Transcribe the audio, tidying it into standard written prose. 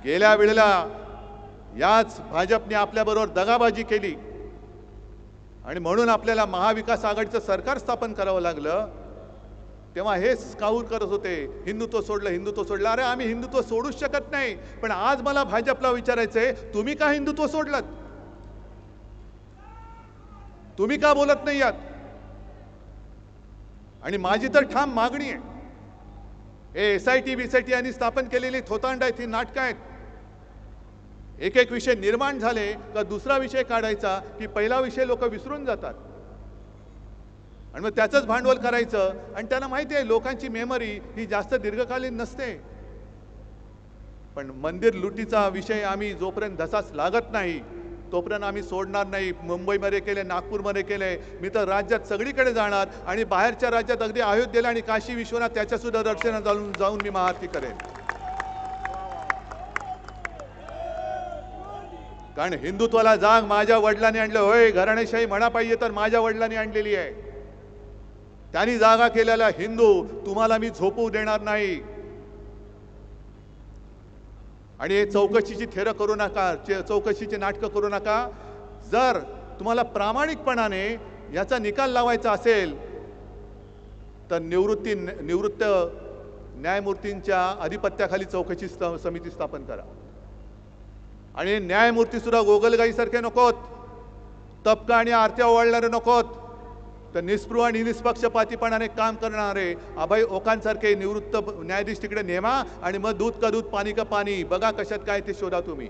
गेल्या वेळेला याच भाजपने आपल्याबरोबर दगाबाजी केली आणि म्हणून आपल्याला महाविकास आघाडीचं सरकार स्थापन करावं लागलं। तेव्हा हेच काऊर करत होते, हिंदुत्व सोडलं, हिंदुत्व सोडलं। अरे आम्ही हिंदुत्व सोडूच शकत नाही, पण आज मला भाजपला विचारायचंय, तुम्ही का हिंदुत्व सोडलं? तुम्ही का बोलत नाही आहात? आणि माझी तर ठाम मागणी आहे, हे SIT BCT यांनी स्थापन केलेली थोतांड आहेत, ही नाटकं आहेत। एक एक विषय निर्माण झाले का दुसरा विषय काढायचा की पहिला विषय लोक विसरून जातात आणि मग त्याचंच भांडवल करायचं। आणि त्यांना माहिती आहे लोकांची मेमरी ही जास्त दीर्घकालीन नसते। पण मंदिर लुटीचा विषय आम्ही जोपर्यंत धसाच लागत नाही तोपर्यंत आम्ही सोडणार नाही। मुंबईमध्ये केले, नागपूरमध्ये केले, मी तर राज्यात सगळीकडे जाणार आणि बाहेरच्या राज्यात अगदी अयोध्येला आणि काशी विश्वनाथ त्याच्या सुद्धा दर्शनाला जाऊन मी महाआरती करेन। कारण हिंदुत्वाला जाग माझ्या वडिलांनी आणलं, होय घराणेशाही म्हणा पाहिजे तर माझ्या वडिलांनी आणलेली आहे। त्यांनी जागा केलेला हिंदू तुम्हाला मी झोपू देणार नाही। आणि हे चौकशीची थेरं करू नका, चौकशीचे नाटकं करू नका। जर तुम्हाला प्रामाणिकपणाने याचा निकाल लावायचा असेल तर निवृत्त न्यायमूर्तींच्या अधिपत्याखाली चौकशी समिती स्थापन करा। आणि न्यायमूर्ती सुद्धा गोगलगाईसारखे नकोत, तबका आणि आरत्या ओवाळणारे नकोत, तर निस्पृह आणि निष्पक्षपातीपणाने काम करणारे अभय ओकांसारखे निवृत्त न्यायाधीश तिकडे नेमा आणि मग दूध का दूध पाणी का पाणी बघा कशात काय ते शोधा तुम्ही।